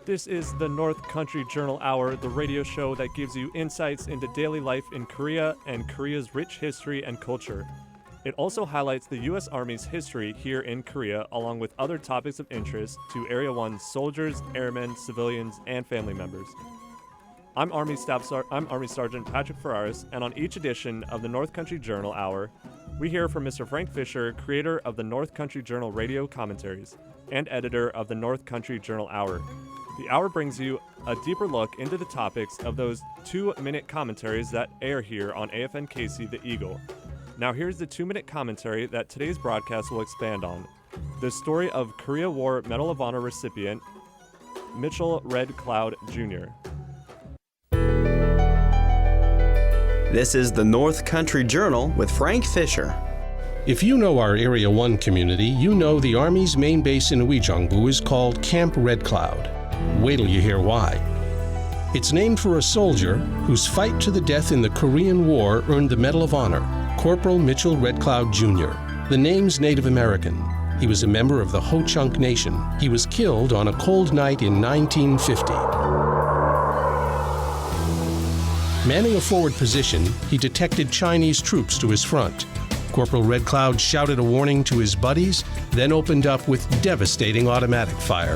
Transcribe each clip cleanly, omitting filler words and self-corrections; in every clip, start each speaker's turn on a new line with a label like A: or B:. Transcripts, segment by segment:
A: This is the North Country Journal Hour, the radio show that gives you insights into daily life in Korea and Korea's rich history and culture. It also highlights the U.S. Army's history here in Korea, along with other topics of interest to Area 1 soldiers, airmen, civilians, and family members. I'm Army Sergeant Patrick Ferreras, and on each edition of the North Country Journal Hour, we hear from Mr. Frank Fisher, creator of the North Country Journal radio commentaries and editor of the North Country Journal Hour. The hour brings you a deeper look into the topics of those 2-minute commentaries that air here on AFN-KC The Eagle. Now here's the 2-minute commentary that today's broadcast will expand on. The story of Korea War Medal of Honor recipient Mitchell Red Cloud Jr.
B: This is the North Country Journal with Frank Fisher.
C: If you know our Area 1 community, you know the Army's main base in UIJEONGBU is called Camp Red Cloud. Wait till you hear why. It's named for a soldier whose fight to the death in the Korean War earned the Medal of Honor, Corporal Mitchell Red Cloud Jr. The name's Native American. He was a member of the Ho-Chunk Nation. He was killed on a cold night in 1950. Manning a forward position, he detected Chinese troops to his front. Corporal Red Cloud shouted a warning to his buddies, then opened up with devastating automatic fire.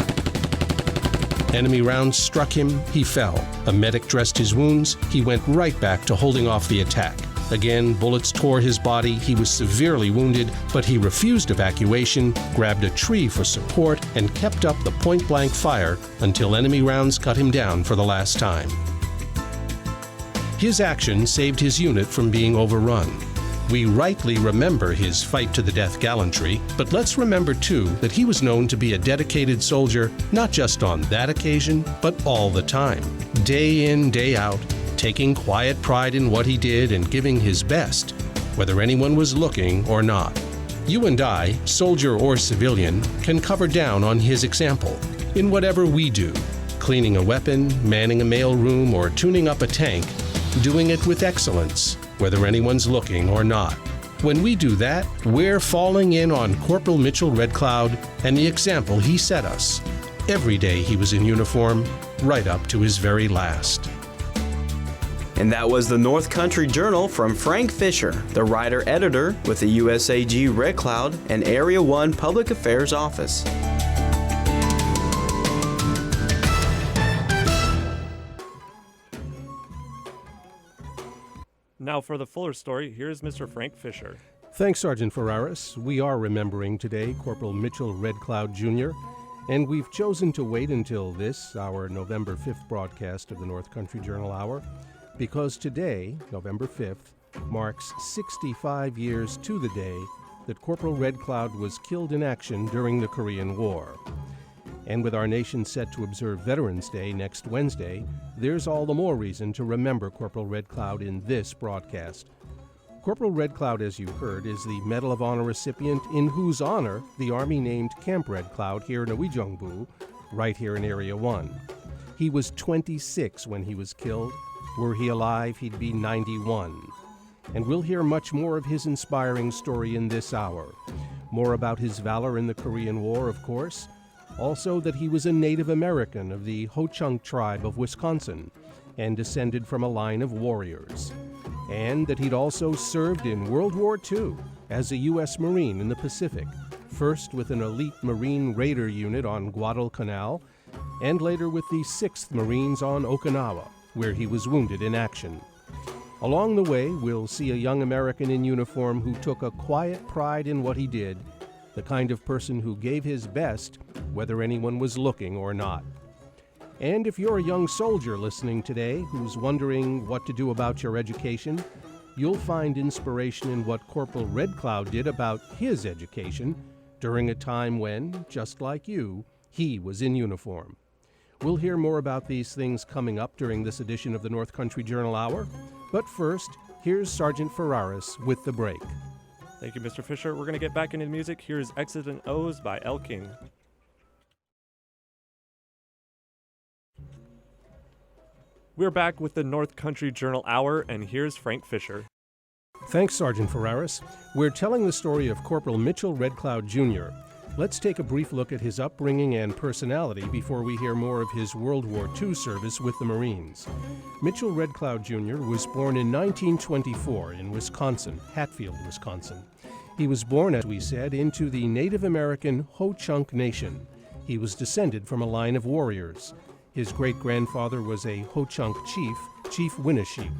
C: Enemy rounds struck him, he fell. A medic dressed his wounds, he went right back to holding off the attack. Again, bullets tore his body, he was severely wounded, but he refused evacuation, grabbed a tree for support, and kept up the point-blank fire until enemy rounds cut him down for the last time. His action saved his unit from being overrun. We rightly remember his fight-to-the-death gallantry, but let's remember, too, that he was known to be a dedicated soldier, not just on that occasion, but all the time. Day in, day out, taking quiet pride in what he did and giving his best, whether anyone was looking or not. You and I, soldier or civilian, can cover down on his example in whatever we do, cleaning a weapon, manning a mailroom, or tuning up a tank, doing it with excellence, whether anyone's looking or not. When we do that, we're falling in on Corporal Mitchell Red Cloud and the example he set us. Every day he was in uniform, right up to his very last.
B: And that was the North Country Journal from Frank Fisher, the writer-editor with the USAG Red Cloud and Area 1 Public Affairs Office.
A: Now for the fuller story, here's Mr. Frank Fisher.
C: Thanks, Sergeant Ferreras. We are remembering today Corporal Mitchell Red Cloud Jr., and we've chosen to wait until this, our November 5th broadcast of the North Country Journal Hour, because today, November 5th, marks 65 years to the day that Corporal Red Cloud was killed in action during the Korean War. And with our nation set to observe Veterans Day next Wednesday, there's all the more reason to remember Corporal Red Cloud in this broadcast. Corporal Red Cloud, as you heard, is the Medal of Honor recipient in whose honor the Army named Camp Red Cloud here in UIJEONGBU, right here in Area 1. He was 26 when he was killed. Were he alive, he'd be 91. And we'll hear much more of his inspiring story in this hour. More about his valor in the Korean War, of course. Also that he was a Native American of the Ho-Chunk tribe of Wisconsin and descended from a line of warriors. And that he'd also served in World War II as a U.S. Marine in the Pacific, first with an elite Marine Raider unit on Guadalcanal, and later with the 6th Marines on Okinawa, where he was wounded in action. Along the way, we'll see a young American in uniform who took a quiet pride in what he did, the kind of person who gave his best, whether anyone was looking or not. And if you're a young soldier listening today who's wondering what to do about your education, you'll find inspiration in what Corporal Red Cloud did about his education during a time when, just like you, he was in uniform. We'll hear more about these things coming up during this edition of the North Country Journal Hour, but first, here's Sergeant Ferreras with the break.
A: Thank you, Mr. Fisher. We're going to get back into the music. Here's X's and O's by L. King. We're back with the North Country Journal Hour, and here's Frank Fisher.
C: Thanks, Sergeant Ferreras. We're telling the story of Corporal Mitchell Red Cloud Jr. Let's take a brief look at his upbringing and personality before we hear more of his World War II service with the Marines. Mitchell Red Cloud Jr. was born in 1924 in Wisconsin, Hatfield, Wisconsin. He was born, as we said, into the Native American Ho-Chunk Nation. He was descended from a line of warriors. His great-grandfather was a Ho-Chunk chief, Chief Winnesheek.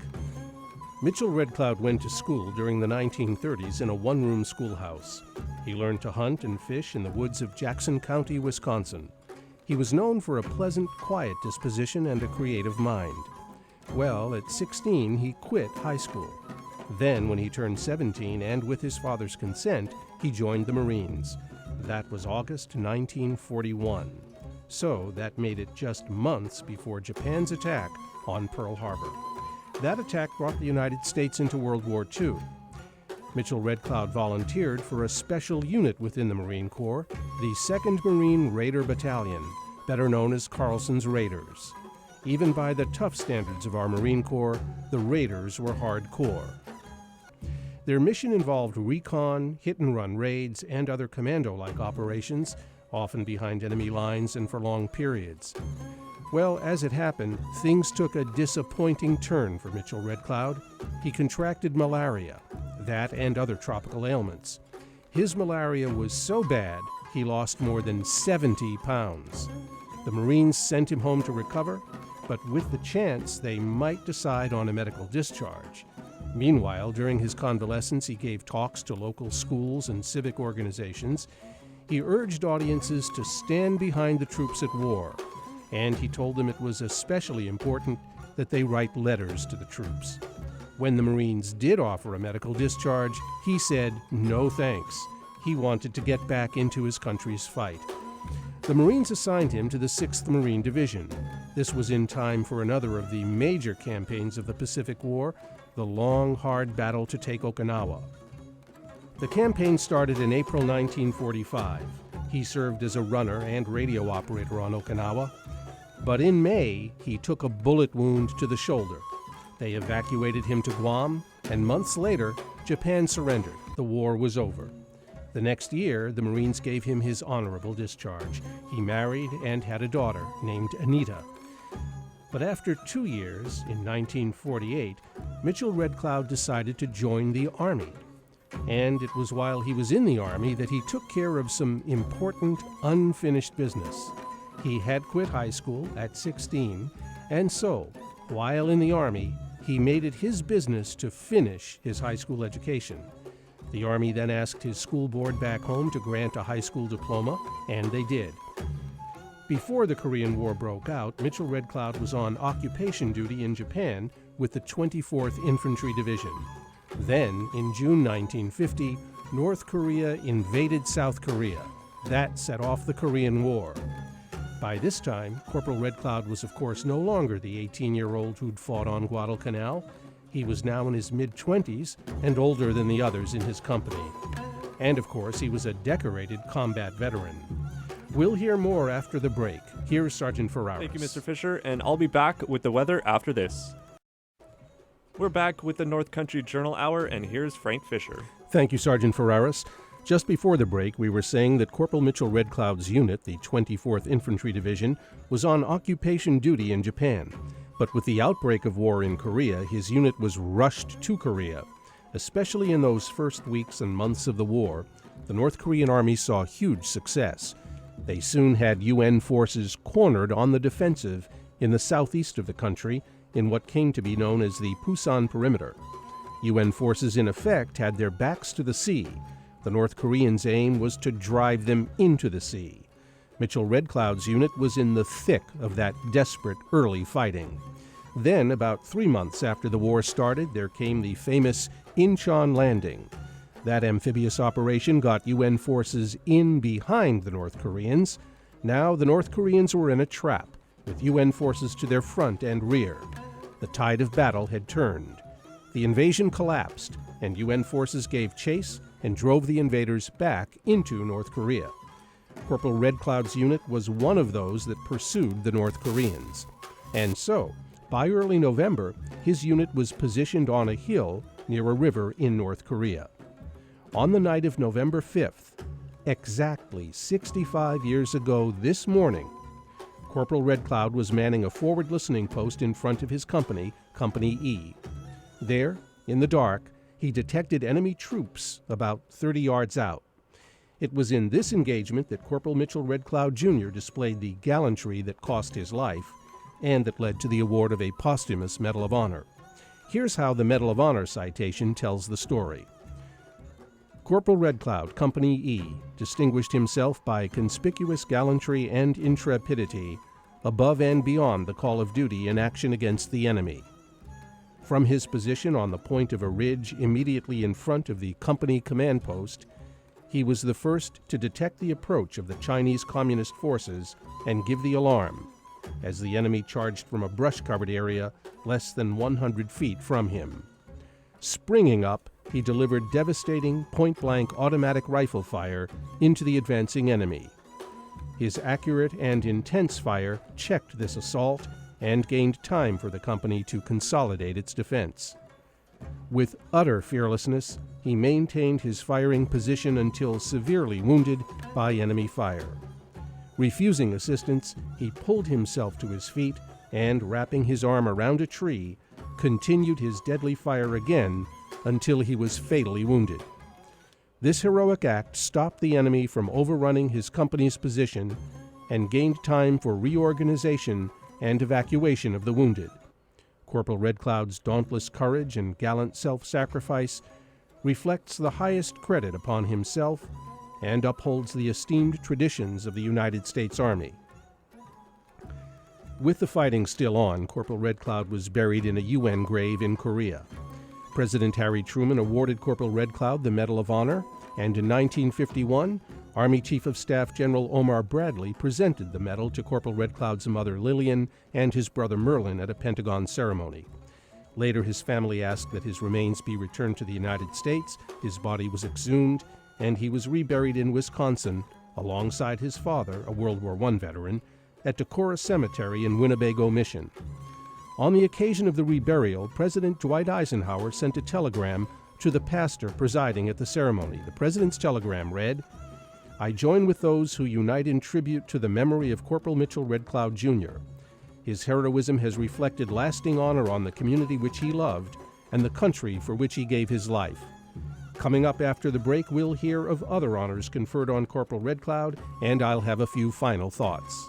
C: Mitchell Red Cloud went to school during the 1930s in a one-room schoolhouse. He learned to hunt and fish in the woods of Jackson County, Wisconsin. He was known for a pleasant, quiet disposition and a creative mind. Well, at 16, he quit high school. Then, when he turned 17, and with his father's consent, he joined the Marines. That was August 1941. So that made it just months before Japan's attack on Pearl Harbor. That attack brought the United States into World War II. Mitchell Red Cloud volunteered for a special unit within the Marine Corps, the 2nd Marine Raider Battalion, better known as Carlson's Raiders. Even by the tough standards of our Marine Corps, the Raiders were hardcore. Their mission involved recon, hit-and-run raids, and other commando-like operations, often behind enemy lines and for long periods. Well, as it happened, things took a disappointing turn for Mitchell Red Cloud. He contracted malaria, that and other tropical ailments. His malaria was so bad, he lost more than 70 pounds. The Marines sent him home to recover, but with the chance they might decide on a medical discharge. Meanwhile, during his convalescence, he gave talks to local schools and civic organizations. He urged audiences to stand behind the troops at war, and he told them it was especially important that they write letters to the troops. When the Marines did offer a medical discharge, he said no thanks. He wanted to get back into his country's fight. The Marines assigned him to the 6th Marine Division. This was in time for another of the major campaigns of the Pacific War, the long, hard battle to take Okinawa. The campaign started in April 1945. He served as a runner and radio operator on Okinawa. But in May, he took a bullet wound to the shoulder. They evacuated him to Guam, and months later, Japan surrendered. The war was over. The next year, the Marines gave him his honorable discharge. He married and had a daughter named Anita. But after 2 years, in 1948, Mitchell Red Cloud decided to join the Army. And it was while he was in the Army that he took care of some important, unfinished business. He had quit high school at 16, and so, while in the Army, he made it his business to finish his high school education. The Army then asked his school board back home to grant a high school diploma, and they did. Before the Korean War broke out, Mitchell Red Cloud was on occupation duty in Japan with the 24th Infantry Division. Then, in June 1950, North Korea invaded South Korea. That set off the Korean War. By this time, Corporal Red Cloud was of course no longer the 18-year-old who'd fought on Guadalcanal. He was now in his mid-20s and older than the others in his company. And of course, he was a decorated combat veteran. We'll hear more after the break. Here's Sgt Ferreras.
A: Thank you, Mr. Fisher, and I'll be back with the weather after this. We're back with the North Country Journal Hour, and here's Frank Fisher.
C: Thank you, Sgt Ferreras. Just before the break, we were saying that Corporal Mitchell Red Cloud's unit, the 24th Infantry Division, was on occupation duty in Japan. But with the outbreak of war in Korea, his unit was rushed to Korea. Especially in those first weeks and months of the war, the North Korean Army saw huge success. They soon had UN forces cornered on the defensive in the southeast of the country in what came to be known as the Pusan Perimeter. UN forces, in effect, had their backs to the sea. The North Koreans' aim was to drive them into the sea. Mitchell Red Cloud's unit was in the thick of that desperate early fighting. Then, about 3 months after the war started, there came the famous Incheon landing. That amphibious operation got UN forces in behind the North Koreans. Now the North Koreans were in a trap, with UN forces to their front and rear. The tide of battle had turned. The invasion collapsed, and UN forces gave chase and drove the invaders back into North Korea. Corporal Red Cloud's unit was one of those that pursued the North Koreans. And so, by early November, his unit was positioned on a hill near a river in North Korea. On the night of November 5th, Exactly 65 years ago this morning, Corporal Red Cloud was manning a forward listening post in front of his company, Company E. There, in the dark, he detected enemy troops about 30 yards out. It was in this engagement that Corporal Mitchell Red Cloud Jr. displayed the gallantry that cost his life and that led to the award of a posthumous Medal of Honor. Here's how the Medal of Honor citation tells the story. Corporal Red Cloud, Company E, distinguished himself by conspicuous gallantry and intrepidity above and beyond the call of duty in action against the enemy. From his position on the point of a ridge immediately in front of the company command post, he was the first to detect the approach of the Chinese Communist forces and give the alarm, as the enemy charged from a brush-covered area less than 100 feet from him. Springing up, he delivered devastating point-blank automatic rifle fire into the advancing enemy. His accurate and intense fire checked this assault and gained time for the company to consolidate its defense. With utter fearlessness, he maintained his firing position until severely wounded by enemy fire. Refusing assistance, he pulled himself to his feet and, wrapping his arm around a tree, continued his deadly fire again until he was fatally wounded. This heroic act stopped the enemy from overrunning his company's position and gained time for reorganization and evacuation of the wounded. Corporal Red Cloud's dauntless courage and gallant self-sacrifice reflects the highest credit upon himself and upholds the esteemed traditions of the United States Army. With the fighting still on, Corporal Red Cloud was buried in a UN grave in Korea. President Harry Truman awarded Corporal Red Cloud the Medal of Honor, and in 1951, Army Chief of Staff General Omar Bradley presented the medal to Corporal Red Cloud's mother Lillian and his brother Merlin at a Pentagon ceremony. Later, his family asked that his remains be returned to the United States, his body was exhumed, and he was reburied in Wisconsin alongside his father, a World War I veteran, at Decorah Cemetery in Winnebago, Mission. On the occasion of the reburial, President Dwight Eisenhower sent a telegram to the pastor presiding at the ceremony. The president's telegram read, "I join with those who unite in tribute to the memory of Corporal Mitchell Red Cloud Jr. His heroism has reflected lasting honor on the community which he loved and the country for which he gave his life." Coming up after the break, we'll hear of other honors conferred on Corporal Red Cloud, and I'll have a few final thoughts.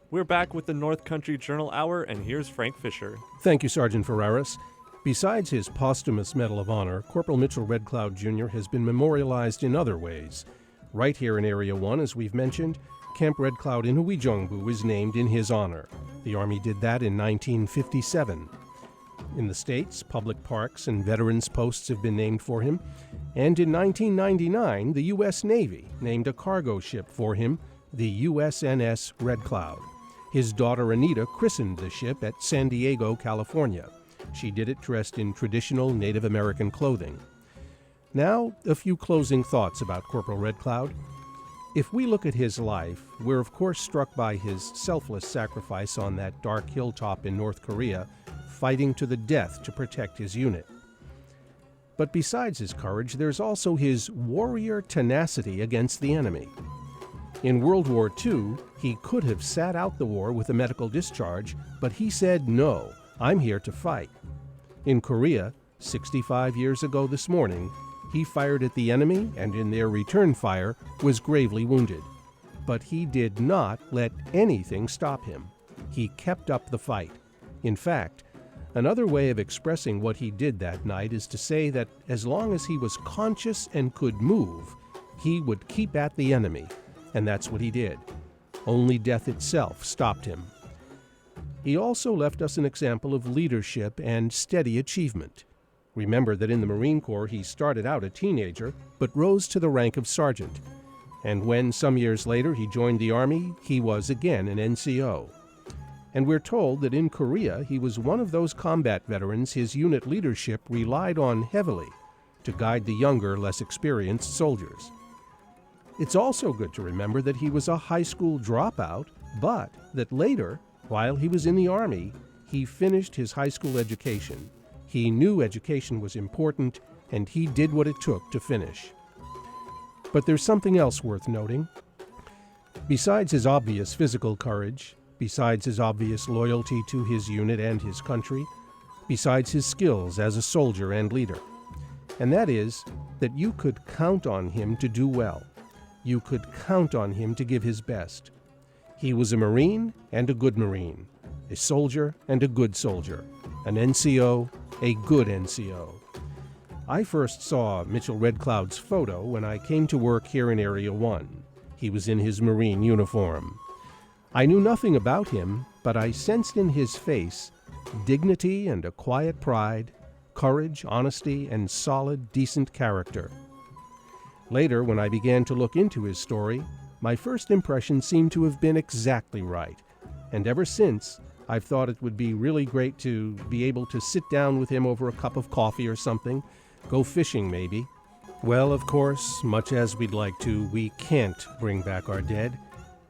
A: We're back with the North Country Journal Hour, and here's Frank Fisher.
C: Thank you, Sgt Ferreras. Besides his posthumous Medal of Honor, Corporal Mitchell Red Cloud Jr. has been memorialized in other ways. Right here in Area 1, as we've mentioned, Camp Red Cloud in UIJEONGBU is named in his honor. The Army did that in 1957. In the States, public parks and veterans' posts have been named for him. And in 1999, the U.S. Navy named a cargo ship for him, the USNS Red Cloud. His daughter Anita christened the ship at San Diego, California. She did it dressed in traditional Native American clothing. Now, a few closing thoughts about Corporal Red Cloud. If we look at his life, we're of course struck by his selfless sacrifice on that dark hilltop in North Korea, fighting to the death to protect his unit. But besides his courage, there's also his warrior tenacity against the enemy. In World War II, he could have sat out the war with a medical discharge, but he said, "No, I'm here to fight." In Korea, 65 years ago this morning, he fired at the enemy and in their return fire was gravely wounded. But he did not let anything stop him. He kept up the fight. In fact, another way of expressing what he did that night is to say that as long as he was conscious and could move, he would keep at the enemy. And that's what he did. Only death itself stopped him. He also left us an example of leadership and steady achievement. Remember that in the Marine Corps he started out a teenager, but rose to the rank of sergeant. And when, some years later, he joined the Army, he was again an NCO. And we're told that in Korea he was one of those combat veterans his unit leadership relied on heavily to guide the younger, less experienced soldiers. It's also good to remember that he was a high school dropout, but that later, while he was in the Army, he finished his high school education. He knew education was important, and he did what it took to finish. But there's something else worth noting. Besides his obvious physical courage, besides his obvious loyalty to his unit and his country, besides his skills as a soldier and leader, and that is that you could count on him to do well. You could count on him to give his best. He was a Marine and a good Marine, a soldier and a good soldier, an NCO, a good NCO. I first saw Mitchell Red Cloud's photo when I came to work here in Area 1. He was in his Marine uniform. I knew nothing about him, but I sensed in his face dignity and a quiet pride, courage, honesty, and solid, decent character. Later, when I began to look into his story, my first impression seemed to have been exactly right, and ever since, I've thought it would be really great to be able to sit down with him over a cup of coffee or something, go fishing maybe. Well, of course, much as we'd like to, we can't bring back our dead.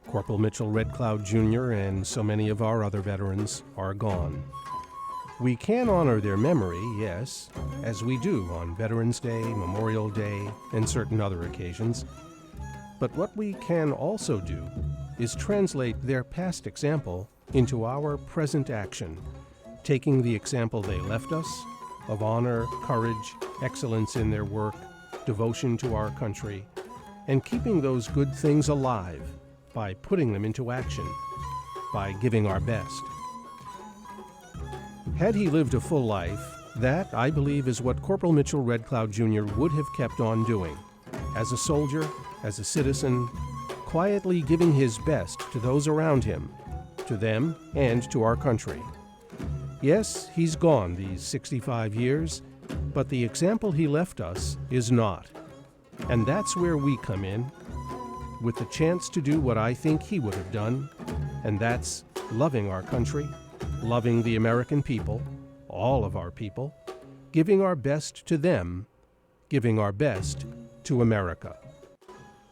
C: Corporal Mitchell Red Cloud Jr. and so many of our other veterans are gone. We can honor their memory, yes, as we do on Veterans Day, Memorial Day, and certain other occasions. But what we can also do is translate their past example into our present action, taking the example they left us of honor, courage, excellence in their work, devotion to our country, and keeping those good things alive by putting them into action, by giving our best. Had he lived a full life, that, I believe, is what Corporal Mitchell Red Cloud Jr. would have kept on doing. As a soldier, as a citizen, quietly giving his best to those around him, to them, and to our country. Yes, he's gone these 65 years, but the example he left us is not. And that's where we come in, with the chance to do what I think he would have done, and that's loving our country, loving the American people, all of our people, giving our best to them, giving our best to America.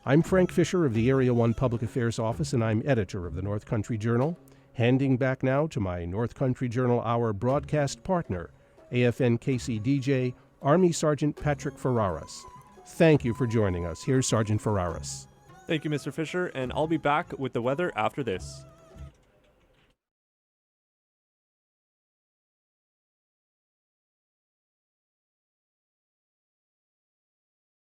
C: I'm Frank Fisher of the Area 1 Public Affairs Office, and I'm editor of the North Country Journal. Handing back now to my North Country Journal Hour broadcast partner, AFN-KC DJ, Army Sergeant Patrick Ferreras. Thank you for joining us. Here's Sergeant Ferreras.
A: Thank you, Mr. Fisher, and I'll be back with the weather after this.